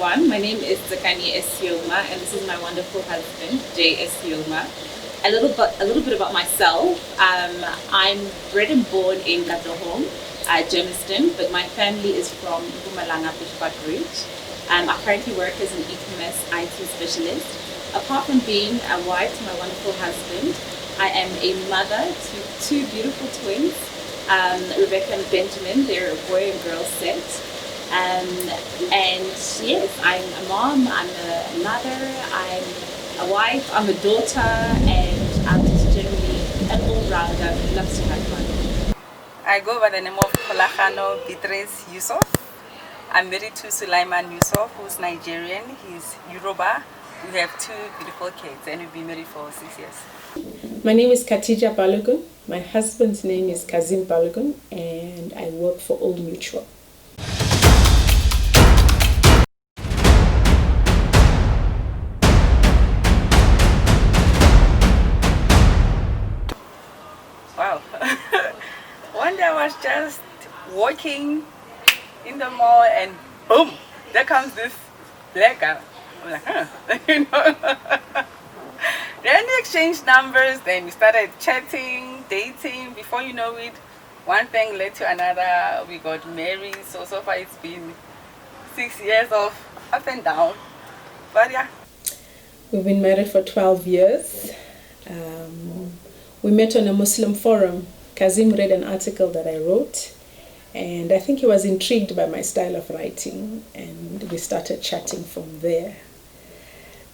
everyone. My name is Olaniyi Abodedele, and this is my wonderful husband, Jay Abodedele. A little bit about myself. I'm bred and born in Katlehong, Germiston, but my family is from Mpumalanga, Bushbuckridge. I currently work as an e-commerce IT specialist. Apart from being a wife to my wonderful husband, I am a mother to two beautiful twins, Rebecca and Benjamin. They're a boy and girl set. And yes, I'm a mom, I'm a mother, I'm a wife, I'm a daughter, and I'm just generally an all-rounder who loves to have fun. I go by the name of Olaniyi Beatrice Yusuf. I'm married to Sulaiman Yusuf, who's Nigerian. He's Yoruba. We have two beautiful kids, and we've been married for 6 years. My name is Khadija Balogun. My husband's name is Kazim Balogun, and I work for Old Mutual. Wow. One day I was just walking in the mall and boom, there comes this black guy. I'm like, huh? You know? Then we exchanged numbers, then we started chatting, dating. Before you know it, one thing led to another. We got married. So far it's been 6 years of up and down. But yeah. We've been married for 12 years. We met on a Muslim forum. Kazim read an article that I wrote, and I think he was intrigued by my style of writing, and we started chatting from there.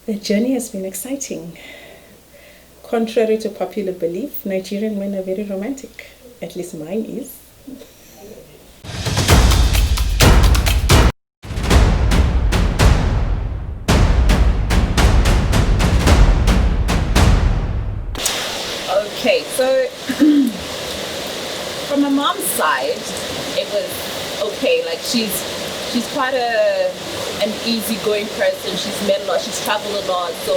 The journey has been exciting. Contrary to popular belief, Nigerian men are very romantic. At least mine is. Okay, so from my mom's side, it was okay. Like she's quite an easygoing person. She's met a lot. She's traveled a lot, so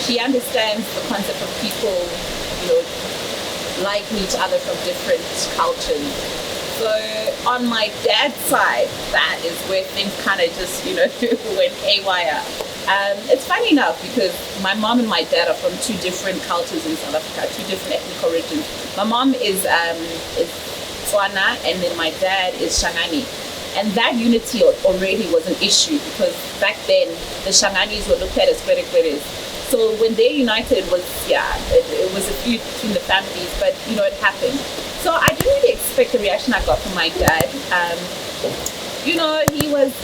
she understands the concept of people, liking each other from different cultures. So on my dad's side, that is where things kind of just went haywire. It's funny enough because my mom and my dad are from two different cultures in South Africa, two different ethnic origins. My mom is Tswana, and then my dad is Shangani. And that unity already was an issue because back then the Shanganis were looked at as Kwerekweres. So when they united, it was a feud between the families, but it happened. So I didn't really expect the reaction I got from my dad. He was,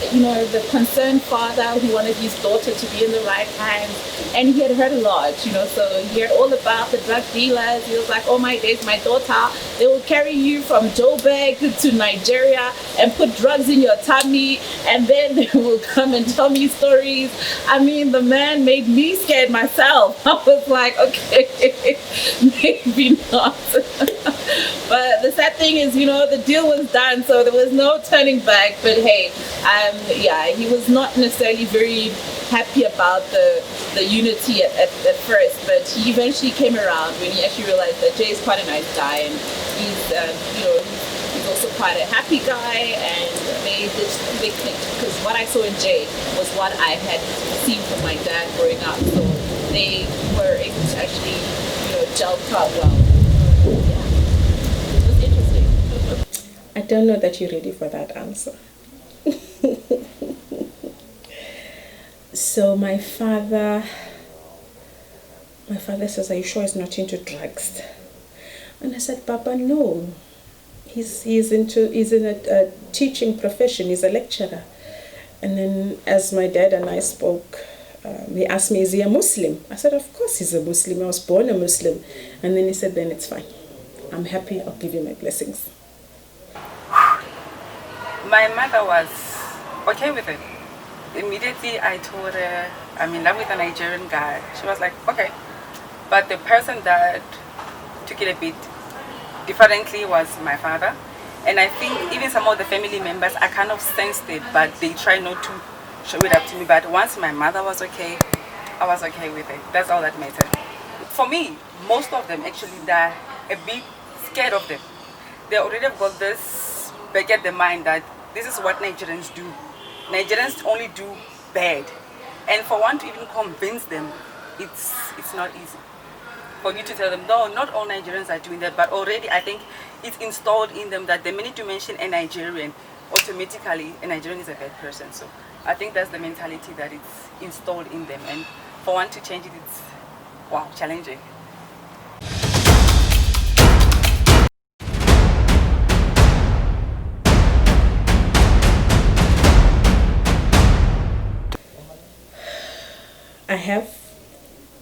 the concerned father who wanted his daughter to be in the right hands. And he had heard a lot, so he heard all about the drug dealers. He was like, oh my days, my daughter, they will carry you from Joburg to Nigeria and put drugs in your tummy. And then they will come and tell me stories. I mean, the man made me scared myself. I was like, okay, maybe not. But the sad thing is, the deal was done, so there was no turning back. But hey, he was not necessarily very happy about the unity at first, but he eventually came around when he actually realized that Jay is quite a nice guy, and he's also quite a happy guy, and they clicked because what I saw in Jay was what I had seen from my dad growing up, so they were able to actually gel quite well. It was interesting. I don't know that you're ready for that answer. So my father says, are you sure he's not into drugs? And I said, Papa, no. He's in a teaching profession. He's a lecturer. And then as my dad and I spoke, he asked me, is he a Muslim? I said, of course he's a Muslim. I was born a Muslim. And then he said, then it's fine. I'm happy. I'll give you my blessings. My mother was okay with it. Immediately I told her I'm in love with a Nigerian guy. She was like, okay. But the person that took it a bit differently was my father. And I think even some of the family members, I kind of sensed it, but they try not to show it up to me. But once my mother was okay, I was okay with it. That's all that mattered. For me, most of them actually, they're a bit scared of them. They already have got this back at their mind that this is what Nigerians do. Nigerians only do bad. And for one to even convince them, it's not easy. For you to tell them, no, not all Nigerians are doing that, but already I think it's installed in them that the minute you mention a Nigerian, automatically a Nigerian is a bad person. So I think that's the mentality that it's installed in them, and for one to change it, it's wow, challenging. I have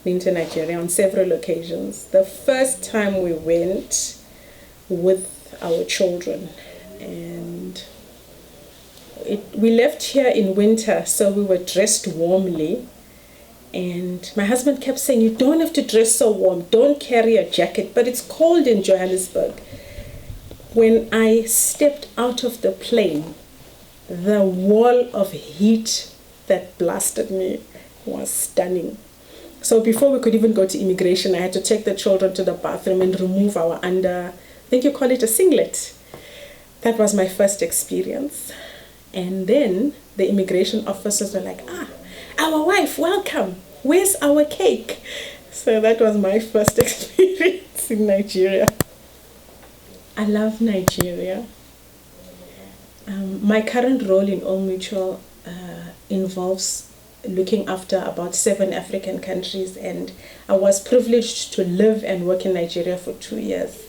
been to Nigeria on several occasions. The first time we went with our children, and we left here in winter, so we were dressed warmly, and my husband kept saying, you don't have to dress so warm, don't carry a jacket, but it's cold in Johannesburg. When I stepped out of the plane, the wall of heat that blasted me was stunning. So before we could even go to immigration, I had to take the children to the bathroom and remove our I think you call it a singlet. That was my first experience. And then the immigration officers were like, our wife, welcome. Where's our cake? So that was my first experience in Nigeria. I love Nigeria. My current role in All Mutual involves looking after about 7 African countries, and I was privileged to live and work in Nigeria for 2 years.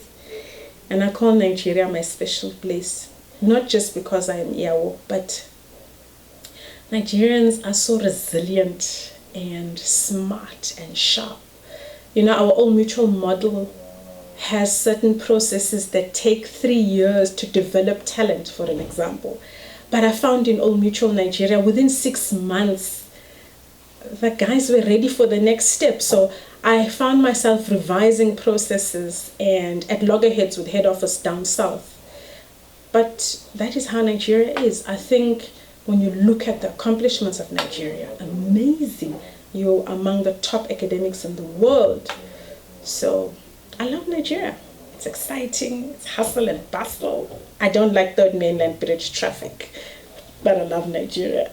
And I call Nigeria my special place, not just because I am Iawo, but Nigerians are so resilient and smart and sharp. You know, our All Mutual model has certain processes that take 3 years to develop talent, for an example. But I found in All Mutual Nigeria, within 6 months, the guys were ready for the next step. So I found myself revising processes and at loggerheads with head office down south. But that is how Nigeria is. I think when you look at the accomplishments of Nigeria, amazing. You're among the top academics in the world. So I love Nigeria. It's exciting, it's hustle and bustle. I don't like third mainland bridge traffic, but I love Nigeria.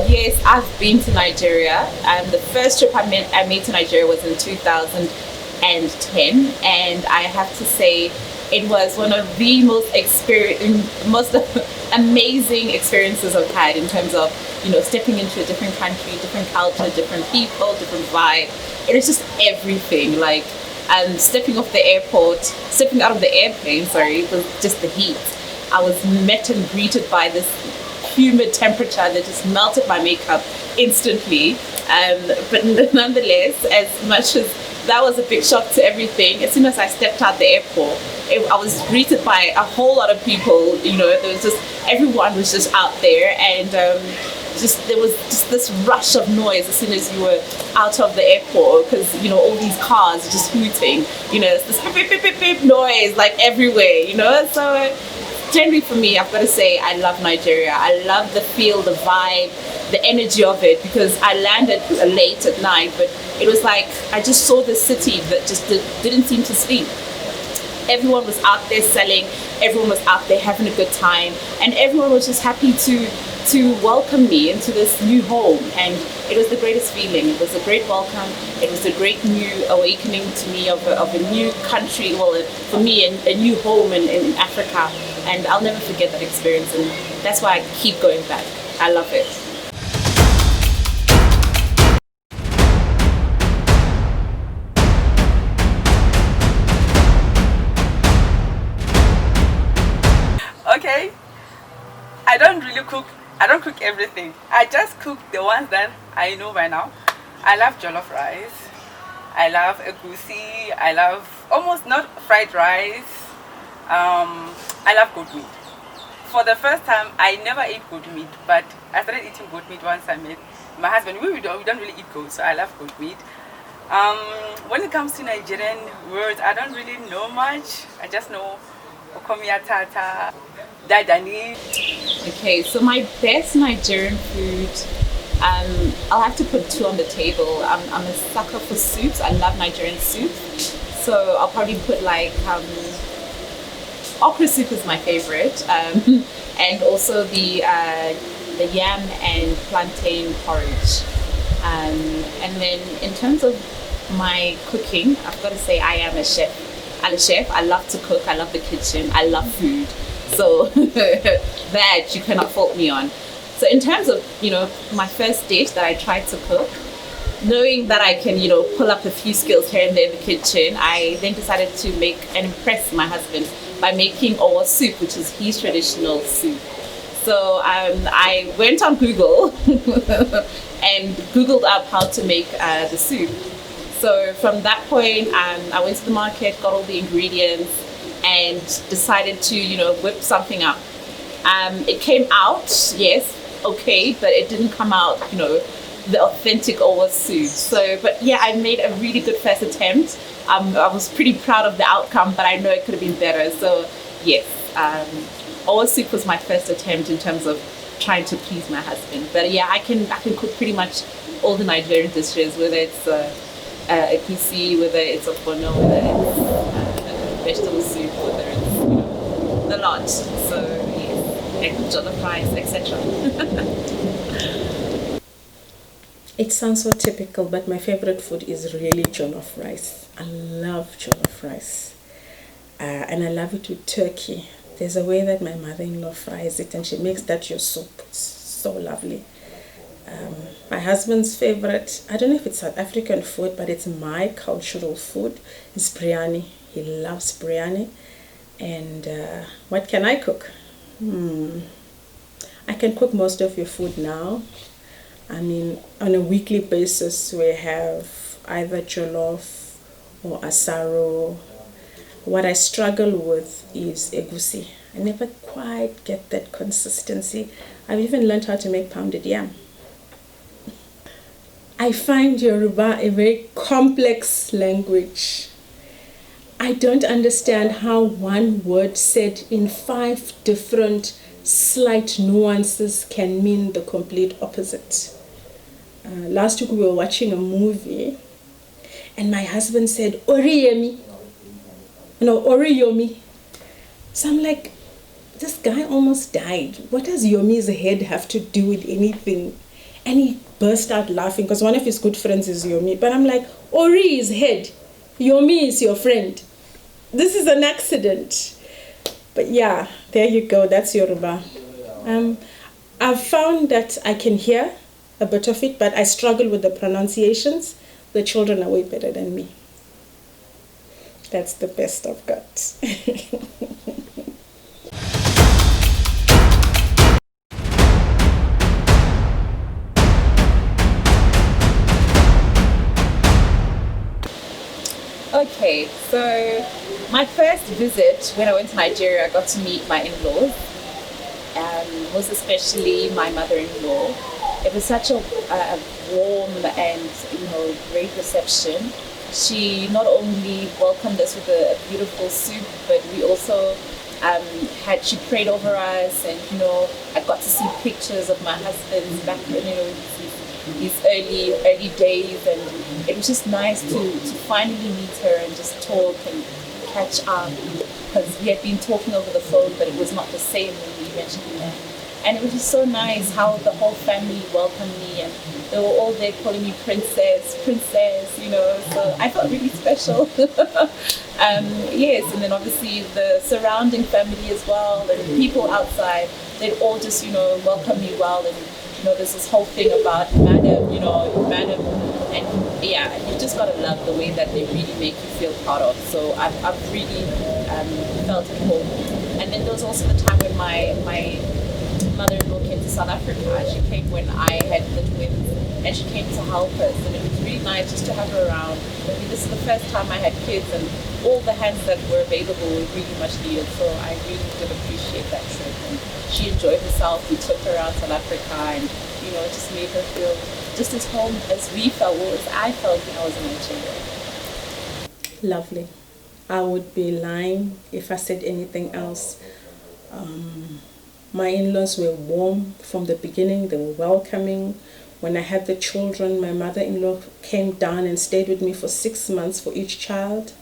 Yes, I've been to Nigeria. The first trip I made to Nigeria was in 2010, and I have to say it was one of the most amazing experiences I've had in terms of, you know, stepping into a different country, different culture, different people, different vibe. It is just everything. Like, stepping out of the airplane, it was just the heat. I was met and greeted by this humid temperature that just melted my makeup instantly. But nonetheless, as much as that was a big shock to everything, as soon as I stepped out the airport, I was greeted by a whole lot of people. You know, there was just, everyone was just out there, and there was just this rush of noise as soon as you were out of the airport, because, you know, all these cars are just hooting. You know, it's this beep, beep, beep, beep, beep noise like everywhere, you know. So generally for me, I've got to say I love Nigeria. I love the feel, the vibe, the energy of it, because I landed late at night, but it was like I just saw the city that just didn't seem to sleep. Everyone was out there selling, everyone was out there having a good time, and everyone was just happy to welcome me into this new home. And it was the greatest feeling. It was a great welcome. It was a great new awakening to me of a new country, well, for me, a new home in Africa. And I'll never forget that experience, and that's why I keep going back. I love it. Okay, I don't cook everything. I just cook the ones that I know by now. I love jollof rice. I love egusi. I love almost not fried rice. I love goat meat. For the first time, I never ate goat meat, but I started eating goat meat once I met my husband. We don't really eat goat, so I love goat meat. When it comes to Nigerian words, I don't really know much. I just know okomiatata, dadani. Okay, so my best Nigerian food, I'll have to put 2 on the table. I'm a sucker for soups. I love Nigerian soup. So I'll probably put like okra soup is my favorite, and also the the yam and plantain porridge. And then in terms of my cooking, I've got to say I am a chef. I'm a chef. I love to cook. I love the kitchen. I love food. So that you cannot fault me on. So in terms of, my first dish that I tried to cook, knowing that I can, pull up a few skills here and there in the kitchen, I then decided to make and impress my husband by making our soup, which is his traditional soup. So I went on Google and Googled up how to make the soup. So from that point, I went to the market, got all the ingredients, and decided to, whip something up. It came out, yes, okay, but it didn't come out, the authentic Owa soup. So, but yeah, I made a really good first attempt. I was pretty proud of the outcome, but I know it could have been better. So yes, Owa soup was my first attempt in terms of trying to please my husband. But yeah, I can cook pretty much all the Nigerian dishes, whether it's egusi, whether it's opono, whether it's vegetable soup, whether it's the lot. So yes, egg jollof rice, etc. It sounds so typical, but my favorite food is really jollof rice. I love jollof rice. And I love it with turkey. There's a way that my mother-in-law fries it, and she makes that your soup. It's so lovely. My husband's favorite, I don't know if it's South African food, but it's my cultural food, is biryani. He loves biryani. And what can I cook? I can cook most of your food now. I mean, on a weekly basis, we have either jollof or asaro. What I struggle with is egusi. I never quite get that consistency. I've even learned how to make pounded yam. I find Yoruba a very complex language. I don't understand how one word said in 5 different slight nuances can mean the complete opposite. Last week we were watching a movie and my husband said, Oriyemi. No, Oriyomi. So I'm like, this guy almost died. What does Yomi's head have to do with anything? And he burst out laughing because one of his good friends is Yomi. But I'm like, Ori is head. Yomi is your friend. This is an accident. But yeah, there you go. That's Yoruba. I've found that I can hear a bit of it, but I struggle with the pronunciations. The children are way better than me. That's the best I've got. Okay, so my first visit when I went to Nigeria, I got to meet my in-laws, most especially my mother-in-law. It was such a warm and great reception. She not only welcomed us with a beautiful soup, but we also she prayed over us, and I got to see pictures of my husband back his early days, and it was just nice to finally meet her and just talk and catch up, because we had been talking over the phone, but it was not the same when we eventually met. And it was just so nice how the whole family welcomed me, and they were all there calling me princess, so I felt really special. Yes, and then obviously the surrounding family as well, and the people outside, they'd all just, welcome me well, and there's this whole thing about madam, and yeah, you just gotta love the way that they really make you feel part of. So I've really felt at home. And then there was also the time when my mother-in-law came to South Africa. She came when I had the twins, and she came to help us, and it was really nice just to have her around. I mean, this is the first time I had kids, and all the hands that were available were really much needed, so I really did appreciate that trip. And she enjoyed herself. We took her around South Africa, and it just made her feel just as home as we felt, or as I felt when I was in Nigeria. Lovely. I would be lying if I said anything else. My in-laws were warm from the beginning. They were welcoming. When I had the children, my mother-in-law came down and stayed with me for 6 months for each child.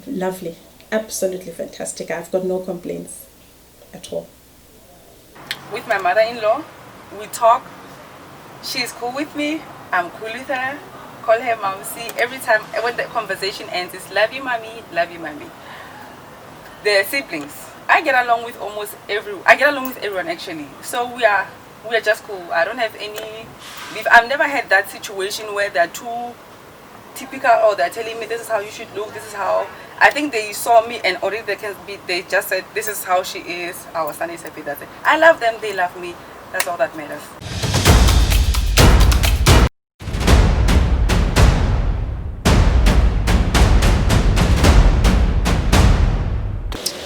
Lovely. Absolutely fantastic. I've got no complaints at all. with my mother-in-law. We talk. She's cool with me. I'm cool with her. Call her momsy. Every time when the conversation ends, it's love you, mommy, love you, mommy. The siblings, I get along with everyone actually. So we are just cool. I don't have any beef. I've never had that situation where they're too typical or they're telling me this is how you should look. This is how. I think they saw me and already they just said this is how she is. Our son is happy. That's it. I love them. They love me. That's all that matters.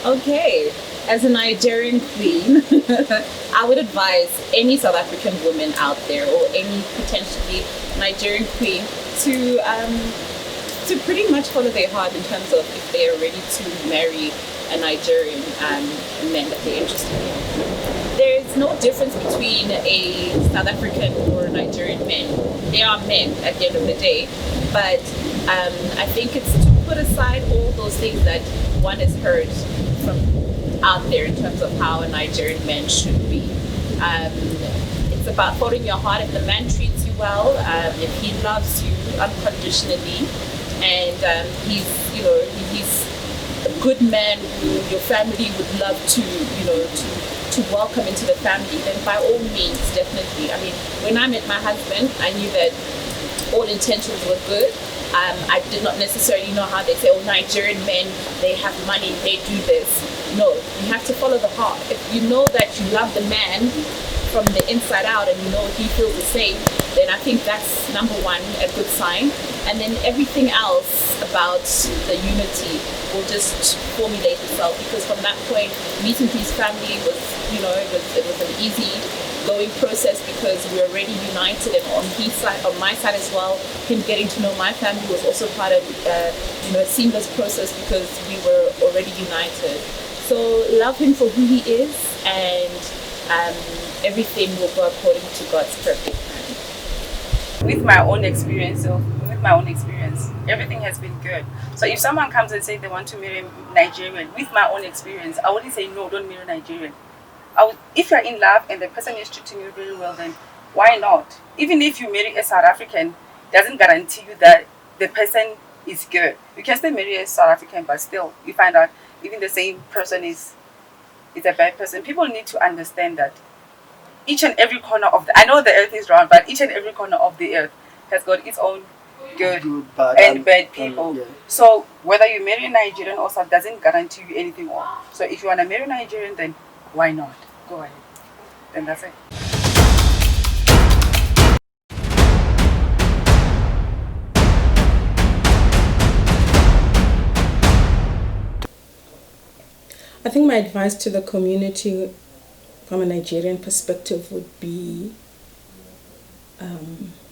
Okay, as a Nigerian queen, I would advise any South African woman out there or any potentially Nigerian queen to pretty much follow their heart in terms of if they are ready to marry a Nigerian man that they're interested in. There is no difference between a South African or a Nigerian man. They are men at the end of the day, but I think it's to put aside all those things that one has heard from out there in terms of how a Nigerian man should be. It's about following your heart. If the man treats you well, if he loves you unconditionally, and he's a good man who your family would love to welcome into the family, then by all means, definitely. I mean, when I met my husband, I knew that all intentions were good. I did not necessarily know how they say, oh, Nigerian men, they have money, they do this. No, you have to follow the heart. If you know that you love the man from the inside out and you know he feels the same, then I think that's number one, a good sign. And then everything else about the unity will just formulate itself, because from that point, meeting his family was, it was an easy going process because we were already united, and on his side, on my side as well, him getting to know my family was also part of a seamless process because we were already united. So love him for who he is, and everything will go according to God's perfect plan. With my own experience, everything has been good. So if someone comes and says they want to marry Nigerian, with my own experience, I wouldn't say no, don't marry Nigerian. If you're in love and the person is treating you very well, then why not? Even if you marry a South African, doesn't guarantee you that the person is good. You can still marry a South African, but still you find out even the same person is a bad person. People need to understand that each and every corner of I know the earth is round, but each and every corner of the earth has got its own good and bad people. Yeah. So whether you marry a Nigerian or South doesn't guarantee you anything more. So if you want to marry a Nigerian, then why not? Go ahead. Then that's it. I think my advice to the community from a Nigerian perspective would be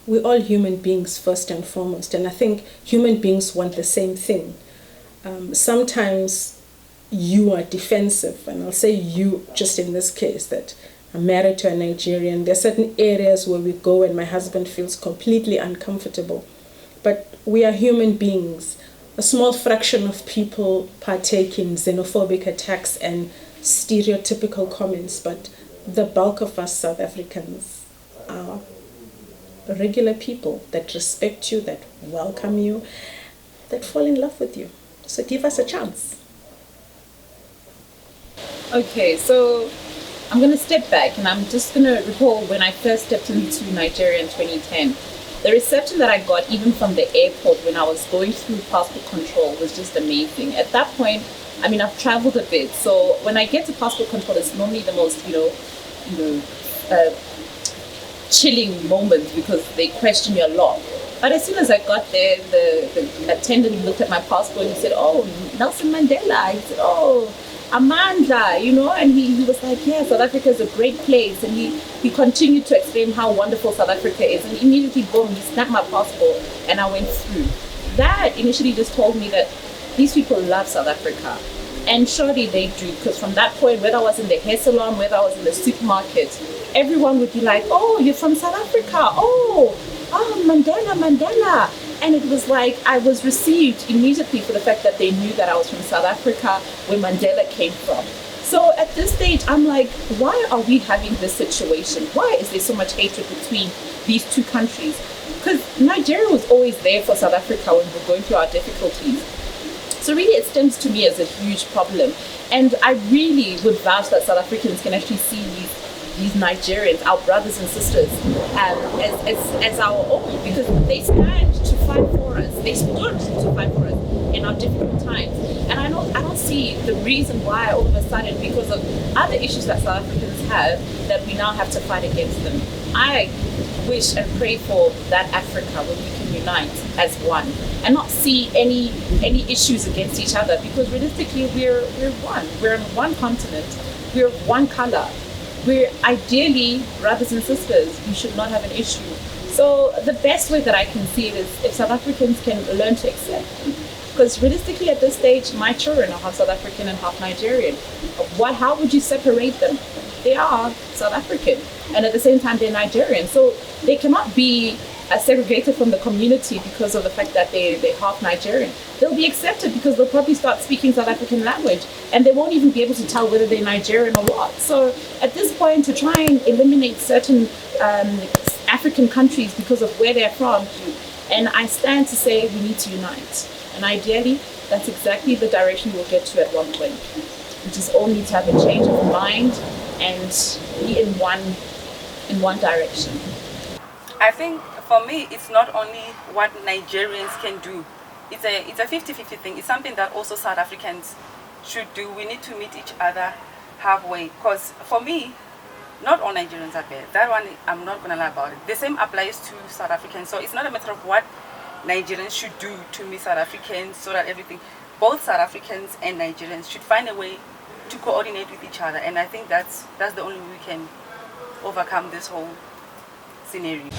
we're all human beings first and foremost, and I think human beings want the same thing. Sometimes you are defensive, and I'll say you just in this case, that I'm married to a Nigerian. There are certain areas where we go and my husband feels completely uncomfortable, but we are human beings. A small fraction of people partake in xenophobic attacks and stereotypical comments, but the bulk of us South Africans are regular people that respect you, that welcome you, that fall in love with you. So give us a chance. Okay, so I'm going to step back and I'm just going to recall when I first stepped into Nigeria in 2010. The reception that I got even from the airport when I was going through passport control was just amazing. At that point, I mean, I've traveled a bit, so when I get to passport control, it's normally the most, chilling moment because they question you a lot. But as soon as I got there, the attendant looked at my passport and he said, "Oh, Nelson Mandela." He said, "Oh, Amandla," and he was like, "Yeah, South Africa is a great place." And he continued to explain how wonderful South Africa is. And immediately, boom, he snapped my passport and I went through. That initially just told me that these people love South Africa. And surely they do, because from that point, whether I was in the hair salon, whether I was in the supermarket, everyone would be like, "Oh, you're from South Africa. Oh, Mandela." And it was like I was received immediately for the fact that they knew that I was from South Africa, where Mandela came from. So at this stage, I'm like, why are we having this situation? Why is there so much hatred between these two countries? Because Nigeria was always there for South Africa when we were going through our difficulties. So really, it stems to me as a huge problem. And I really would vouch that South Africans can actually see these Nigerians, our brothers and sisters, as our own, because they stand to fight for us. They stood to fight for us in our difficult times. And I don't see the reason why all of a sudden, because of other issues that South Africans have, that we now have to fight against them. I wish and pray for that Africa where we can unite as one and not see any issues against each other, because realistically we're one. We're on one continent. We're of one color. We're ideally brothers and sisters. We should not have an issue. So the best way that I can see it is if South Africans can learn to accept. Because realistically at this stage, my children are half South African and half Nigerian. How would you separate them? They are South African and at the same time they're Nigerian. So they cannot be segregated from the community because of the fact that they're half Nigerian. They'll be accepted because they'll probably start speaking South African language and they won't even be able to tell whether they're Nigerian or what. So at this point, to try and eliminate certain African countries because of where they're from, and I stand to say we need to unite. And ideally, that's exactly the direction we'll get to at one point. We just all need to have a change of mind and be in one direction. I think for me, it's not only what Nigerians can do. It's a 50-50 thing. It's something that also South Africans should do. We need to meet each other halfway. Because for me, not all Nigerians are bad. That one, I'm not going to lie about it. The same applies to South Africans. So it's not a matter of what Nigerians should do to meet South Africans so that both South Africans and Nigerians should find a way to coordinate with each other. And I think that's the only way we can overcome this whole scenario.